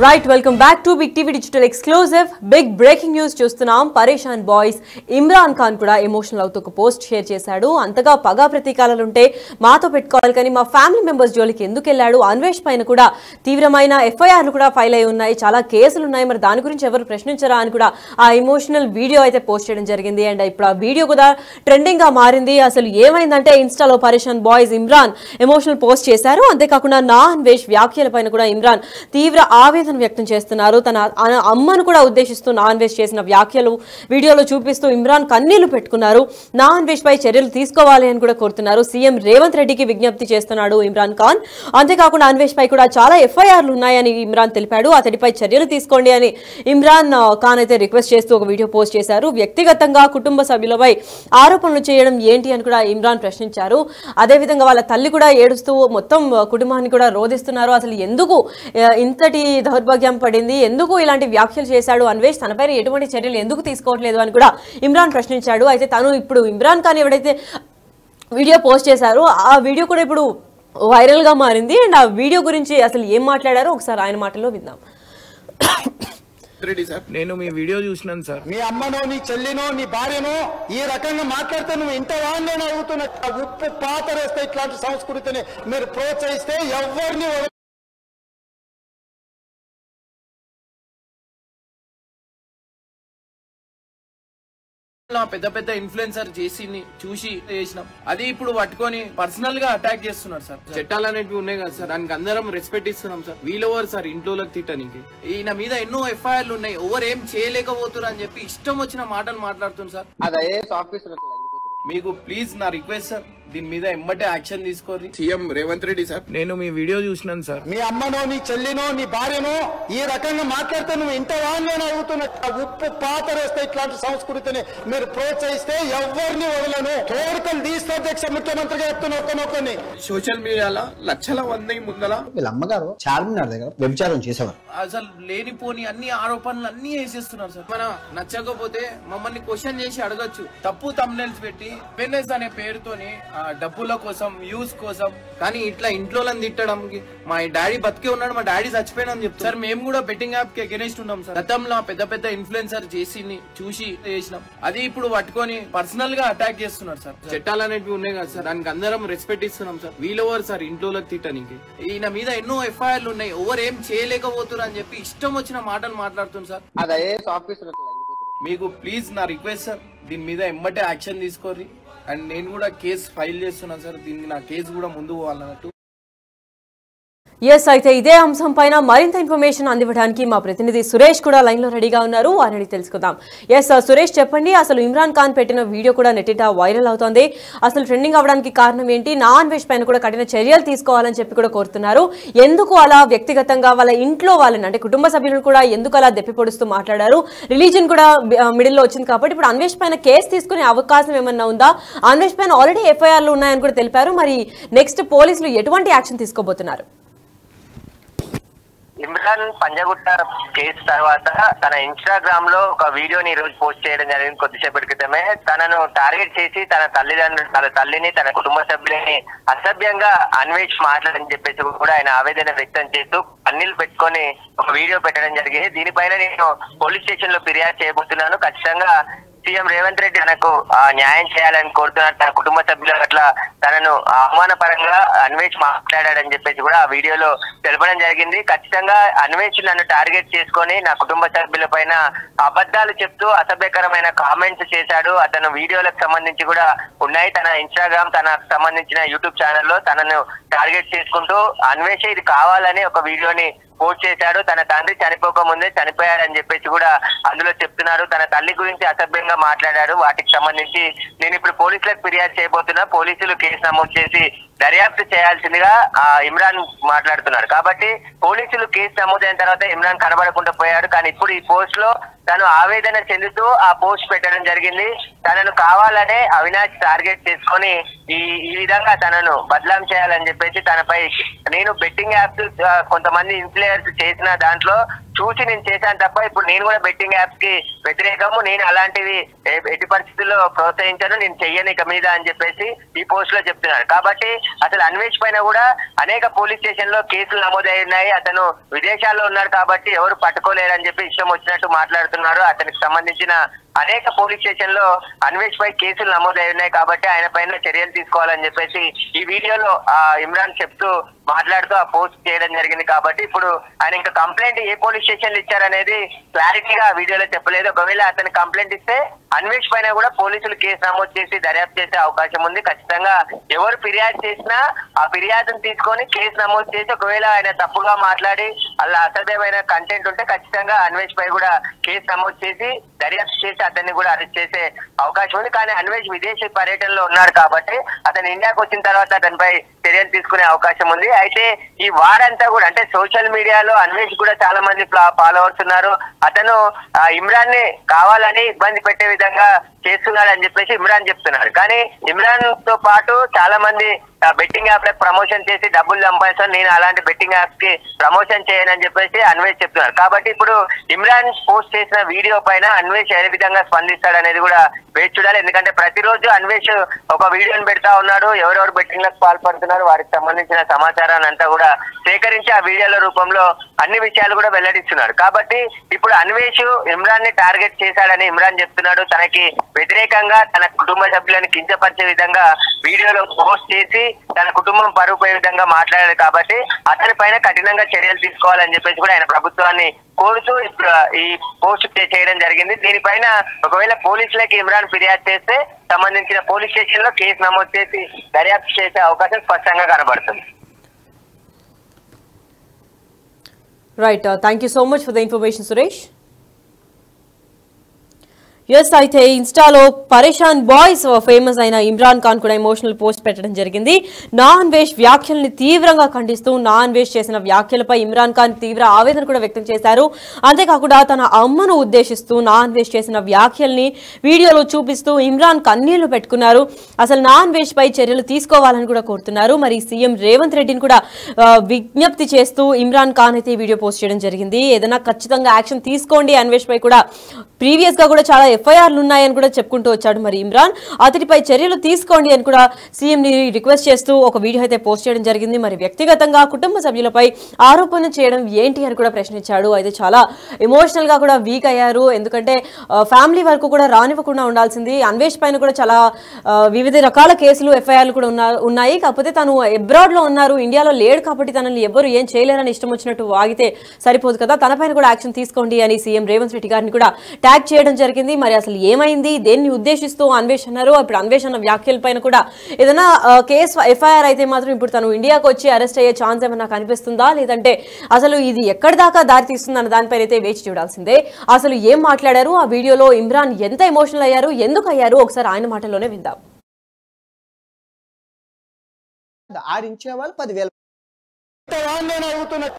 Right, welcome back to Big TV Digital Exclusive. Big breaking news చూస్తున్నాం. పరేషాన్ boys Imran Khan కూడా emotional అవుతూ ఒక పోస్ట్ షేర్ చేశాడు. అంతగా పగా ప్రతీకారాలు ఉంటే మాతో పెట్టుకోవాలి కానీ మా ఫ్యామిలీ మెంబర్స్ జోలికి ఎందుకు వెళ్ళాడు? అన్వేష్ పైన కూడా తీవ్రమైన ఎఫ్ఐఆర్లు కూడా ఫైల్ అయి ఉన్నాయి, చాలా కేసులు ఉన్నాయి, మరి దాని గురించి ఎవరు ప్రశ్నించరా అని కూడా ఆ ఎమోషనల్ వీడియో అయితే పోస్ట్ చేయడం జరిగింది. అండ్ ఇప్పుడు ఆ వీడియో కూడా ట్రెండింగ్ గా మారింది. అసలు ఏమైందంటే ఇన్స్టాలో పరేషాన్ బాయ్స్ ఇమ్రాన్ ఎమోషనల్ పోస్ట్ చేశారు. అంతేకాకుండా నా అన్వేష్ వ్యాఖ్యల పైన కూడా ఇమ్రాన్ తీవ్ర ఆవేదన వ్యక్తం చేస్తున్నారు. తన అమ్మను కూడా ఉద్దేశిస్తూ నా అన్వేష్ చేసిన వ్యాఖ్యలు వీడియోలో చూపిస్తూ ఇమ్రాన్ కన్నీళ్లు పెట్టుకున్నారు. నా అన్వేష్ పై చర్యలు తీసుకోవాలి అని కూడా కోరుతున్నారు. సీఎం రేవంత్ రెడ్డికి విజ్ఞప్తి చేస్తున్నాడు ఇమ్రాన్ ఖాన్. అంతేకాకుండా అన్వేష్ పై కూడా చాలా ఎఫ్ఐఆర్లు ఉన్నాయని ఇమ్రాన్ తెలిపాడు. అతడిపై చర్యలు తీసుకోండి అని ఇమ్రాన్ ఖాన్ అయితే రిక్వెస్ట్ చేస్తూ ఒక వీడియో పోస్ట్ చేశారు. వ్యక్తిగతంగా కుటుంబ సభ్యులపై ఆరోపణలు చేయడం ఏంటి అని కూడా ఇమ్రాన్ ప్రశ్నించారు. అదేవిధంగా వాళ్ళ తల్లి కూడా ఏడుస్తూ మొత్తం కుటుంబాన్ని కూడా రోధిస్తున్నారు. అసలు ఎందుకు ఇంతటి దౌర్భాగ్యం పడింది, ఎందుకు ఇలాంటి వ్యాఖ్యలు చేశాడు అన్వేష్, తనపైన ఎటువంటి చర్యలు ఎందుకు తీసుకోవట్లేదు అని కూడా ఇమ్రాన్ ప్రశ్నించాడు. అయితే తను ఇప్పుడు ఇమ్రాన్ ఖాన్ ఎవడైతే వీడియో పోస్ట్ చేశారో ఆ వీడియో కూడా ఇప్పుడు వైరల్ గా మారింది. అండ్ ఆ వీడియో గురించి అసలు ఏం మాట్లాడారో ఒకసారి ఆయన మాటల్లో విందాం. రెడ్డి సార్, నేను మీ వీడియో చూసినాను సార్. మీ అమ్మనో నీ చెల్లినో నీ భార్యనో ఈ రకంగా మాట్లాడితే నువ్వు ఇంత వాడిని అడుగుతున్న ఉప్పు పాతరేస్తే ఇట్లాంటి సంస్కృతిని మీరు ప్రోత్సహిస్తే ఎవరిని పెద్ద పెద్ద ఇన్ఫ్లుయెన్సర్ చూసి చేసినాం. అది ఇప్పుడు పట్టుకొని పర్సనల్ గా అటాక్ చేస్తున్నారు సార్. చట్టాలు అనేవి ఉన్నాయి కదా సార్, దానికి అందరం రెస్పెక్ట్ ఇస్తున్నాం సార్. వీళ్ళెవరు సార్ ఇంట్లోకి తిట్టడానికి? ఈయన మీద ఎన్నో ఎఫ్ఐఆర్లు ఉన్నాయి, ఎవరు ఏం చేయలేకపోతున్నారు అని చెప్పి ఇష్టం వచ్చిన మాటలు మాట్లాడుతున్నారు సార్. మీకు ప్లీజ్ నా రిక్వెస్ట్ సార్, దీని మీద ఎమ్మటే యాక్షన్ తీసుకోండి. సీఎం రేవంత్ రెడ్డి సార్, నేను మీ వీడియో చూసినాను సార్. మీ అమ్మనో నీ చెల్లినో నీ భార్యనో ఈ రకంగా మాట్లాడితే నువ్వు ఇంత వాడిని అడుగుతున్న ఉప్పు పాతరేస్తే ఇట్లాంటి సంస్కృతిని మీరు ప్రోత్సహిస్తే ఎవరిని వదలను. కోరికలు తీస్తే అధ్యక్ష ముఖ్యమంత్రిగా చెప్తున్న సోషల్ మీడియాలో లక్షల మంది ముందల వీళ్ళ అమ్మగారు చార్మినార్ దగ్గర వ్యభిచారం చేసేవారు. అసలు లేనిపోని అన్ని ఆరోపణలు అన్ని వేసేస్తున్నారు సార్. మనం నచ్చకపోతే మమ్మల్ని క్వశ్చన్ చేసి అడగచ్చు. తప్పు తమ్నెల్స్ పెట్టి ఫెయిర్నెస్ అనే పేరుతోని డబ్బుల కోసం, వ్యూస్ కోసం, కానీ ఇట్లా ఇంట్లో తిట్టడానికి మా డాడీ బతికే ఉన్నాడు, మా డాడీ చచ్చిపోయినా అని చెప్తారు సార్. మేము కూడా బెట్టింగ్ యాప్ కి అగెనిస్ట్ ఉన్నాం సార్. గతంలో పెద్ద పెద్ద ఇన్ఫ్లుయెన్సర్ చూసి చేసినాం. అది ఇప్పుడు పట్టుకొని పర్సనల్ గా అటాక్ చేస్తున్నారు సార్. చట్టాలు అనేవి ఉన్నాయి కదా సార్, దానికి అందరం రెస్పెక్ట్ ఇస్తున్నాం సార్. వీళ్ళెవరు సార్ ఇంట్లోకి తిట్టడానికి? ఈయన మీద ఎన్నో ఎఫ్ఐఆర్లు ఉన్నాయి, ఎవరు ఏం చేయలేకపోతున్నారు అని చెప్పి ఇష్టం వచ్చిన మాటలు మాట్లాడుతున్నారు సార్. మీకు ప్లీజ్ నా రిక్వెస్ట్ సార్, దీని మీద ఎమ్మటే యాక్షన్ తీసుకోండి. అండ్ నేను కూడా కేసు ఫైల్ చేస్తున్నాను సార్. దీన్ని నా కేసు కూడా ముందు పోవాలన్నట్టు. ఎస్, అయితే ఇదే అంశం పైన మరింత ఇన్ఫర్మేషన్ అందివ్వడానికి మా ప్రతినిధి సురేష్ కూడా లైన్ లో రెడీగా ఉన్నారు. వారిని తెలుసుకుందాం. ఎస్ సురేష్, చెప్పండి, అసలు ఇమ్రాన్ ఖాన్ పెట్టిన వీడియో కూడా నెట్టిట వైరల్ అవుతోంది. అసలు ట్రెండింగ్ అవ్వడానికి కారణం ఏంటి? నా అన్వేష్ పైన కూడా కఠిన చర్యలు తీసుకోవాలని చెప్పి కూడా కోరుతున్నారు. ఎందుకు అలా వ్యక్తిగతంగా వాళ్ళ ఇంట్లో వాళ్ళని అంటే కుటుంబ సభ్యులను కూడా ఎందుకు అలా దెప్పిపొడుస్తూ మాట్లాడారు? రిలీజన్ కూడా మిడిల్ లో వచ్చింది కాబట్టి ఇప్పుడు అన్వేష్ పైన కేసు తీసుకునే అవకాశం ఏమన్నా ఉందా? అన్వేష్ పైన ఆల్రెడీ ఎఫ్ఐఆర్లు ఉన్నాయని కూడా తెలిపారు. మరి నెక్స్ట్ పోలీసులు ఎటువంటి యాక్షన్ తీసుకోబోతున్నారు? ఇమ్రాన్ పంజగుట్ట కేసు తర్వాత తన ఇన్స్టాగ్రామ్ లో ఒక వీడియోని ఈ రోజు పోస్ట్ చేయడం జరిగింది. కొద్దిసేపటి క్రితమే తనను టార్గెట్ చేసి తన తల్లిని తన కుటుంబ సభ్యులని అసభ్యంగా అన్వేష్ మాట్లాడని చెప్పేసి కూడా ఆయన ఆవేదన వ్యక్తం చేస్తూ కన్నీళ్లు పెట్టుకొని ఒక వీడియో పెట్టడం జరిగింది. దీనిపైన నేను పోలీస్ స్టేషన్ లో ఫిర్యాదు చేయబోతున్నాను. ఖచ్చితంగా సీఎం రేవంత్ రెడ్డి తనకు న్యాయం చేయాలని కోరుతున్నారు. తన కుటుంబ సభ్యుల పట్ల తనను అవమానపరంగా అన్వేష్ మాట్లాడాడని చెప్పేసి కూడా ఆ వీడియోలో తెలపడం జరిగింది. ఖచ్చితంగా అన్వేష్ నన్ను టార్గెట్ చేసుకొని నా కుటుంబ సభ్యుల పైన అబద్ధాలు చెప్తూ అసభ్యకరమైన కామెంట్స్ చేశాడు. అతను వీడియోలకు సంబంధించి కూడా ఉన్నాయి. తన ఇన్స్టాగ్రామ్, తనకు సంబంధించిన యూట్యూబ్ ఛానల్లో తనను టార్గెట్ చేసుకుంటూ అన్వేష్ ఇది కావాలని ఒక వీడియోని పోస్ట్ చేశాడు. తన తండ్రి చనిపోక ముందే చనిపోయాడని చెప్పేసి కూడా అందులో చెప్తున్నారు. తన తల్లి గురించి అసభ్యంగా మాట్లాడాడు. వాటికి సంబంధించి నేను ఇప్పుడు పోలీసులకు ఫిర్యాదు చేయబోతున్నా. పోలీసులు కేసు నమోదు చేసి దర్యాప్తు చేయాల్సిందిగా ఇమ్రాన్ మాట్లాడుతున్నాడు. కాబట్టి పోలీసులు కేసు నమోదైన తర్వాత ఇమ్రాన్ కనబడకుండా పోయాడు. కానీ ఇప్పుడు ఈ పోస్ట్ లో తను ఆవేదన చెందుతూ ఆ పోస్ట్ పెట్టడం జరిగింది. తనను కావాలనే అవినాష్ టార్గెట్ చేసుకొని ఈ విధంగా తనను బదలాం చేయాలని చెప్పేసి తనపై నేను బెట్టింగ్ యాప్స్ కొంతమంది ఇన్ఫ్లుయెన్స్ చేసిన దాంట్లో చూసి నేను చేశాను తప్ప ఇప్పుడు నేను కూడా బెట్టింగ్ యాప్స్ కి వ్యతిరేకము, నేను అలాంటివి ఎట్టి పరిస్థితుల్లో ప్రోత్సహించాను, నేను చెయ్యను ఇక మీద అని చెప్పేసి ఈ పోస్ట్ లో చెప్తున్నాడు. కాబట్టి అసలు అన్వేష్ పైన కూడా అనేక పోలీస్ స్టేషన్ లో కేసులు నమోదై ఉన్నాయి. అతను విదేశాల్లో ఉన్నాడు కాబట్టి ఎవరు పట్టుకోలేరని చెప్పి ఇష్టం వచ్చినట్టు మాట్లాడుతున్నారు. అతనికి సంబంధించిన అనేక పోలీస్ స్టేషన్ లో అన్వేష్ పై కేసులు నమోదై ఉన్నాయి కాబట్టి ఆయన పైన చర్యలు తీసుకోవాలని చెప్పేసి ఈ వీడియోలో ఇమ్రాన్ చెప్తూ మాట్లాడుతూ ఆ పోస్ట్ చేయడం జరిగింది. కాబట్టి ఇప్పుడు ఆయన ఇంకా కంప్లైంట్ ఏ పోలీస్ స్టేషన్ లో ఇచ్చారనేది క్లారిటీగా ఆ వీడియోలో చెప్పలేదు. ఒకవేళ అతను కంప్లైంట్ ఇస్తే అన్వేష్ పైన కూడా పోలీసులు కేసు నమోదు చేసి దర్యాప్తు చేసే అవకాశం ఉంది. ఖచ్చితంగా ఎవరు ఫిర్యాదు చేసినా ఆ ఫిర్యాదును తీసుకొని కేసు నమోదు చేసి ఒకవేళ ఆయన తప్పుగా మాట్లాడి అలా అసభ్యమైన కంటెంట్ ఉంటే ఖచ్చితంగా అన్వేష్ పై కూడా కేసు నమోదు చేసి దర్యాప్తు చేసి అతన్ని కూడా అరెస్ట్ చేసే అవకాశం ఉంది. కానీ అన్వేష్ విదేశీ పర్యటనలో ఉన్నాడు కాబట్టి అతను ఇండియాకు వచ్చిన తర్వాత అతనిపై చర్యలు తీసుకునే అవకాశం ఉంది. అయితే ఈ వారంతా కూడా అంటే సోషల్ మీడియాలో అన్వేష్ కూడా చాలా మంది ఫాలోవర్స్ ఉన్నారు. అతను ఇమ్రాన్ ని కావాలని ఇబ్బంది పెట్టే విధంగా చేస్తున్నాడు అని చెప్పేసి ఇమ్రాన్ చెప్తున్నారు. కానీ ఇమ్రాన్ తో పాటు చాలా మంది బెట్టింగ్ యాప్ లకు ప్రమోషన్ చేసి డబ్బులు సంపాదిస్తాను, నేను అలాంటి బెట్టింగ్ యాప్స్ కి ప్రమోషన్ చేయనని చెప్పేసి అన్వేష్ చెప్తున్నారు. కాబట్టి ఇప్పుడు ఇమ్రాన్ పోస్ట్ చేసిన వీడియో పైన అన్వేష్ ఏ విధంగా స్పందిస్తాడు అనేది కూడా వేచి చూడాలి. ఎందుకంటే ప్రతిరోజు అన్వేష్ ఒక వీడియోని పెడతా ఉన్నాడు, ఎవరెవరు బెట్టింగ్ లకు పాల్పడుతున్నారు వారికి సంబంధించిన సమాచారాన్ని అంతా కూడా సేకరించి ఆ వీడియోల రూపంలో అన్ని విషయాలు కూడా వెల్లడిస్తున్నాడు. కాబట్టి ఇప్పుడు అన్వేష్ ఇమ్రాన్ ని టార్గెట్ చేశాడని ఇమ్రాన్ చెప్తున్నాడు. తనకి వ్యతిరేకంగా తన కుటుంబ సభ్యులను కించపరిచే విధంగా వీడియోలో పోస్ట్ చేసి తన కుటుంబం పరువు పోయే విధంగా మాట్లాడాడు. కాబట్టి అతని పైన కఠినంగా చర్యలు తీసుకోవాలని చెప్పేసి కూడా ఆయన ప్రభుత్వాన్ని కోరుతూ ఈ పోస్ట్ చేయడం జరిగింది. దీనిపైన ఒకవేళ పోలీసులకి ఇమ్రాన్ ఫిర్యాదు చేస్తే సంబంధించిన పోలీస్ స్టేషన్ లో కేసు నమోదు చేసి దర్యాప్తు చేసే అవకాశం స్పష్టంగా కనబడుతుంది. Right, thank you so much for the information Suresh. Yes, అయితే ఇన్స్టాలో పరేషాన్ బాయ్స్ ఫేమస్ అయిన ఇమ్రాన్ ఖాన్ కూడా ఎమోషనల్ పోస్ట్ పెట్టడం జరిగింది. నా అన్వేష్ వ్యాఖ్యల్ని తీవ్రంగా ఖండిస్తూ నా అన్వేష్ చేసిన వ్యాఖ్యలపై ఇమ్రాన్ ఖాన్ తీవ్ర ఆవేదన కూడా వ్యక్తం చేశారు. అంతేకాకుండా తన అమ్మను ఉద్దేశిస్తూ నా అన్వేష్ చేసిన వ్యాఖ్యల్ని వీడియోలో చూపిస్తూ ఇమ్రాన్ కన్నీళ్లు పెట్టుకున్నారు. అసలు నా అన్వేష్ పై చర్యలు తీసుకోవాలని కూడా కోరుతున్నారు. మరి సీఎం రేవంత్ రెడ్డిని కూడా విజ్ఞప్తి చేస్తూ ఇమ్రాన్ ఖాన్ అయితే వీడియో పోస్ట్ చేయడం జరిగింది. ఏదైనా ఖచ్చితంగా యాక్షన్ తీసుకోండి, అన్వేష్ పై కూడా ప్రీవియస్ గా కూడా చాలా ఎఫ్ఐఆర్లు ఉన్నాయని కూడా చెప్పుకుంటూ వచ్చాడు మరి ఇమ్రాన్. అతడిపై చర్యలు తీసుకోండి అని కూడా సీఎం ని రిక్వెస్ట్ చేస్తూ ఒక వీడియో అయితే పోస్ట్ చేయడం జరిగింది. మరి వ్యక్తిగతంగా కుటుంబ సభ్యులపై ఆరోపణ చేయడం ఏంటి అని కూడా ప్రశ్నించాడు. అయితే చాలా ఎమోషనల్ గా కూడా వీక్ అయ్యారు. ఎందుకంటే ఫ్యామిలీ వరకు కూడా రానివ్వకుండా ఉండాల్సింది. అన్వేష్ పైన కూడా చాలా వివిధ రకాల కేసులు ఎఫ్ఐఆర్లు కూడా ఉన్నాయి. కాకపోతే తను అబ్రాడ్ లో ఉన్నారు, ఇండియాలో లేడు కాబట్టి తనని ఎవరు ఏం చేయలేరని ఇష్టం వచ్చినట్టు వాగితే సరిపోదు కదా, తనపైన కూడా యాక్షన్ తీసుకోండి అని సీఎం రేవంత్ రెడ్డి గారిని కూడా ట్యాగ్ చేయడం జరిగింది. మరి అసలు ఏమైంది, దేన్ని ఉద్దేశిస్తూ అన్వేష్ అన్నారు, ఇప్పుడు అన్వేష్ అన్న వ్యాఖ్యలపైన కూడా ఏదైనా కేసు ఎఫ్ఐఆర్ అయితే మాత్రం ఇప్పుడు తను ఇండియాకు వచ్చి అరెస్ట్ అయ్యే ఛాన్స్ ఏమన్నా కనిపిస్తుందా, లేదంటే అసలు ఇది ఎక్కడి దాకా దారి తీస్తుందన్న దానిపైన అయితే వేచి చూడాల్సిందే. అసలు ఏం మాట్లాడారు, ఆ వీడియోలో ఇమ్రాన్ ఎంత ఎమోషనల్ అయ్యారు, ఎందుకు అయ్యారు, ఒకసారి ఆయన మాటల్లోనే విందాం. ఆడించేవాళ్ళు 10,000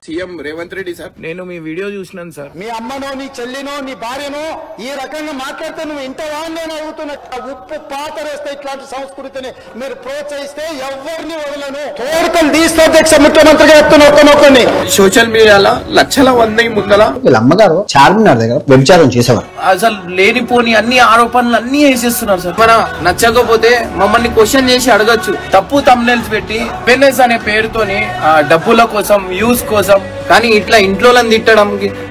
సీఎం రేవంత్ రెడ్డి సార్, నేను మీ వీడియో చూసినాను సార్. మీ అమ్మనో నీ చెల్లినో నీ భార్యనో ఈ రకంగా మాట్లాడితే నువ్వు ఇంటవా అని నేను అడుగుతున్నా. ఉప్పు పాతరేస్తే ఇట్లాంటి సంస్కృతిని మీరు ప్రోత్సహిస్తే ఎవరిని వదలను, తోడుకలు తీస్తే అధ్యక్ష ముఖ్యమంత్రిగా చెప్తున్నా ఒక్కనొక్కని. సోషల్ మీడియాలో లక్షల మంది ముందల వీళ్ళ అమ్మగారు చార్మినార్ దగ్గర వ్యభిచారం చేసేవారు. అసలు లేనిపోని అన్ని ఆరోపణలు అన్ని వేసేస్తున్నారు సార్. మనం నచ్చకపోతే మమ్మల్ని క్వశ్చన్ చేసి అడగచ్చు, తప్పు తమ్నెల్స్ పెట్టి ఫిట్నెస్ అనే పేరుతోని డబ్బుల కోసం వ్యూస్ కోసం. కానీ ఇట్లా ఇంట్లో తిట్టడం,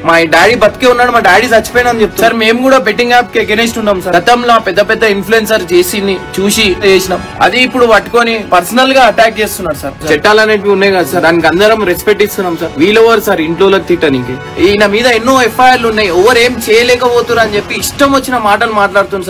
మా డాడీ బతికే ఉన్నాడు, మా డాడీ చచ్చిపోయినా అని చెప్తారు. సార్ మేము కూడా బెట్టింగ్ యాప్ కి అగెనిస్ట్ ఉన్నాం సార్. గతంలో పెద్ద పెద్ద ఇన్ఫ్లుయెన్సర్ చేసి చూసి చేసినాం, అది ఇప్పుడు పట్టుకొని పర్సనల్ గా అటాక్ చేస్తున్నారు సార్. చట్టాలు అనేవి ఉన్నాయి కదా సార్, దానికి అందరం రెస్పెక్ట్ ఇస్తున్నాం సార్. వీళ్ళెవరు సార్ ఇంట్లో తిట్టడానికి? ఈయన మీద ఎన్నో ఎఫ్ఐఆర్లు ఉన్నాయి, ఎవరు ఏం చేయలేకపోతున్నారు అని చెప్పి ఇష్టం వచ్చిన మాటలు మాట్లాడుతున్నారు సార్.